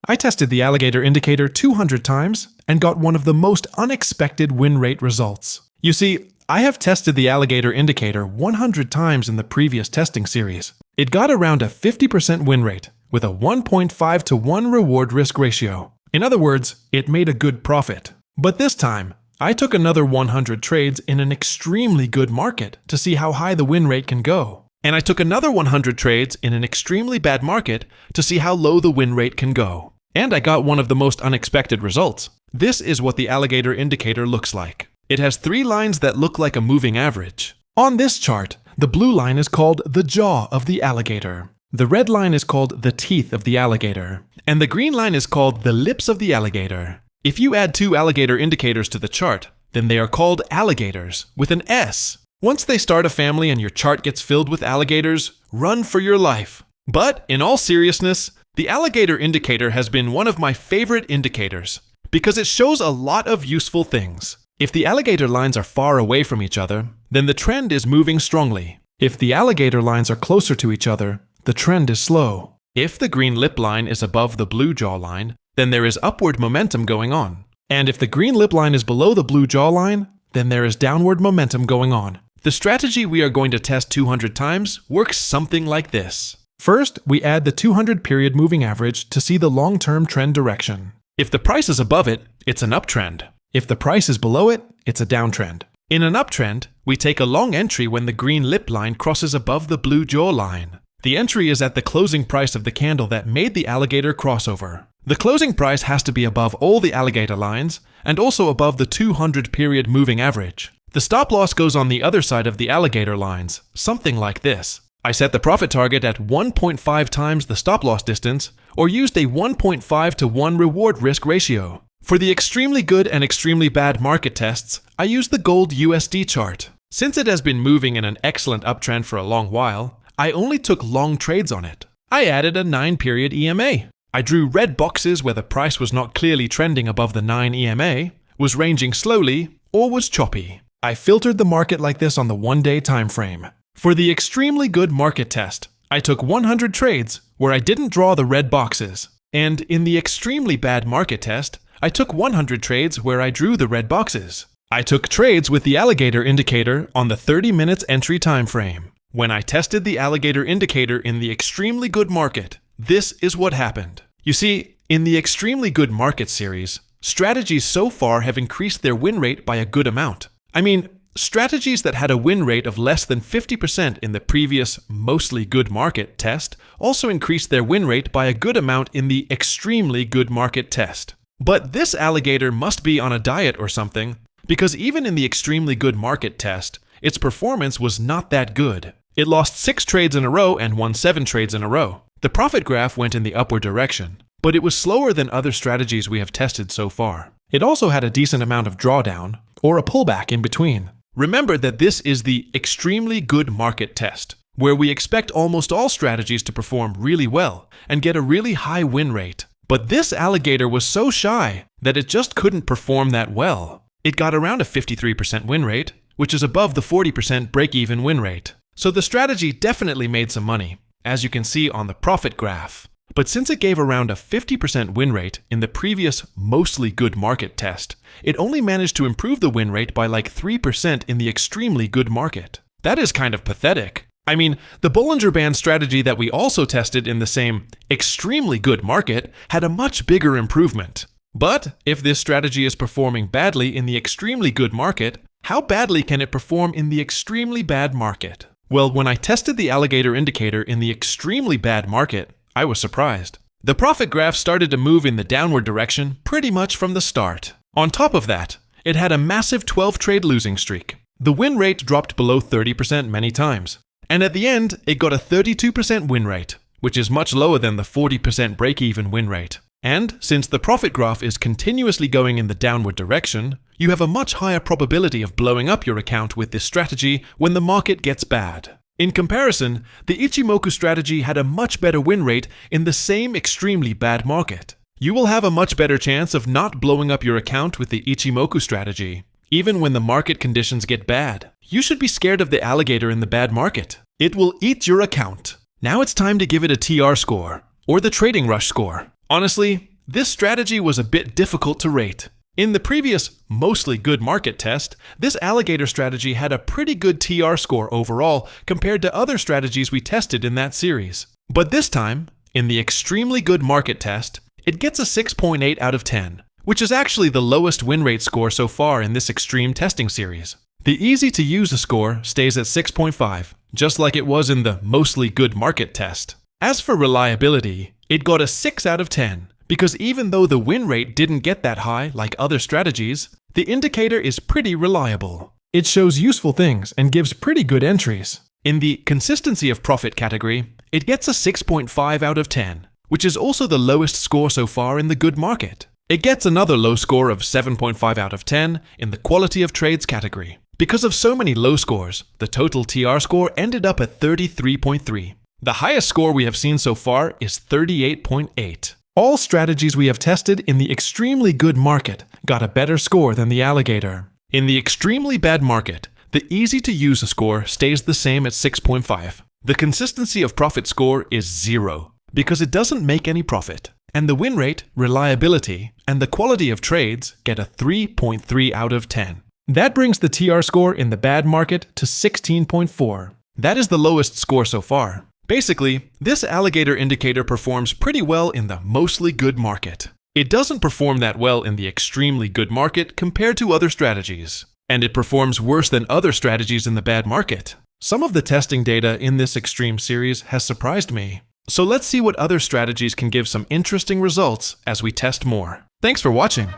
I tested the alligator indicator 200 times and got one of the most unexpected win rate results. You see, I have tested the alligator indicator 100 times in the previous testing series. It got around a 50% win rate with a 1.5 to 1 reward risk ratio. In other words, it made a good profit. But this time, I took another 100 trades in an extremely good market to see how high the win rate can go. And I took another 100 trades in an extremely bad market to see how low the win rate can go. And I got one of the most unexpected results. This is what the alligator indicator looks like. It has 3 lines that look like a moving average. On this chart, the blue line is called the jaw of the alligator. The red line is called the teeth of the alligator. And the green line is called the lips of the alligator. If you add 2 alligator indicators to the chart, then they are called alligators with an S. Once they start a family and your chart gets filled with alligators, run for your life. But in all seriousness, the alligator indicator has been one of my favorite indicators because it shows a lot of useful things. If the alligator lines are far away from each other, then the trend is moving strongly. If the alligator lines are closer to each other, the trend is slow. If the green lip line is above the blue jaw line, then there is upward momentum going on. And if the green lip line is below the blue jaw line, then there is downward momentum going on. The strategy we are going to test 200 times works something like this. First, we add the 200 period moving average to see the long-term trend direction. If the price is above it, it's an uptrend. If the price is below it, it's a downtrend. In an uptrend, we take a long entry when the green lip line crosses above the blue jaw line. The entry is at the closing price of the candle that made the alligator crossover. The closing price has to be above all the alligator lines and also above the 200 period moving average. The stop loss goes on the other side of the alligator lines, something like this. I set the profit target at 1.5 times the stop loss distance or used a 1.5 to 1 reward risk ratio. For the extremely good and extremely bad market tests, I used the gold USD chart. Since it has been moving in an excellent uptrend for a long while, I only took long trades on it. I added a 9-period EMA. I drew red boxes where the price was not clearly trending above the 9 EMA, was ranging slowly, or was choppy. I filtered the market like this on the 1-day time frame. For the extremely good market test, I took 100 trades where I didn't draw the red boxes. And in the extremely bad market test, I took 100 trades where I drew the red boxes. I took trades with the alligator indicator on the 30 minutes entry time frame. When I tested the alligator indicator in the extremely good market, this is what happened. You see, in the extremely good market series, strategies so far have increased their win rate by a good amount. I mean, strategies that had a win rate of less than 50% in the previous mostly good market test also increased their win rate by a good amount in the extremely good market test. But this alligator must be on a diet or something, because even in the extremely good market test, its performance was not that good. It lost 6 trades in a row and won 7 trades in a row. The profit graph went in the upward direction, but it was slower than other strategies we have tested so far. It also had a decent amount of drawdown, or a pullback in between. Remember that this is the extremely good market test, where we expect almost all strategies to perform really well and get a really high win rate. But this alligator was so shy that it just couldn't perform that well. It got around a 53% win rate, which is above the 40% break-even win rate. So the strategy definitely made some money, as you can see on the profit graph. But since it gave around a 50% win rate in the previous mostly good market test, it only managed to improve the win rate by like 3% in the extremely good market. That is kind of pathetic. I mean, the Bollinger Band strategy that we also tested in the same extremely good market had a much bigger improvement. But if this strategy is performing badly in the extremely good market, how badly can it perform in the extremely bad market? Well, when I tested the alligator indicator in the extremely bad market, I was surprised. The profit graph started to move in the downward direction pretty much from the start. On top of that, it had a massive 12-trade losing streak. The win rate dropped below 30% many times. And at the end, it got a 32% win rate, which is much lower than the 40% break-even win rate. And since the profit graph is continuously going in the downward direction, you have a much higher probability of blowing up your account with this strategy when the market gets bad. In comparison, the Ichimoku strategy had a much better win rate in the same extremely bad market. You will have a much better chance of not blowing up your account with the Ichimoku strategy, even when the market conditions get bad. You should be scared of the alligator in the bad market. It will eat your account. Now it's time to give it a TR score, or the Trading Rush score. Honestly, this strategy was a bit difficult to rate. In the previous mostly good market test, this alligator strategy had a pretty good TR score overall compared to other strategies we tested in that series. But this time, in the extremely good market test, it gets a 6.8 out of 10, which is actually the lowest win rate score so far in this extreme testing series. The easy to use score stays at 6.5, just like it was in the mostly good market test. As for reliability, it got a 6 out of 10, because even though the win rate didn't get that high like other strategies, the indicator is pretty reliable. It shows useful things and gives pretty good entries. In the consistency of profit category, it gets a 6.5 out of 10, which is also the lowest score so far in the good market. It gets another low score of 7.5 out of 10 in the quality of trades category. Because of so many low scores, the total TR score ended up at 33.3. The highest score we have seen so far is 38.8. All strategies we have tested in the extremely good market got a better score than the alligator. In the extremely bad market, the easy to use score stays the same at 6.5. The consistency of profit score is 0, because it doesn't make any profit. And the win rate, reliability, and the quality of trades get a 3.3 out of 10. That brings the TR score in the bad market to 16.4. That is the lowest score so far. Basically, this alligator indicator performs pretty well in the mostly good market. It doesn't perform that well in the extremely good market compared to other strategies. And it performs worse than other strategies in the bad market. Some of the testing data in this extreme series has surprised me. So let's see what other strategies can give some interesting results as we test more. Thanks for watching.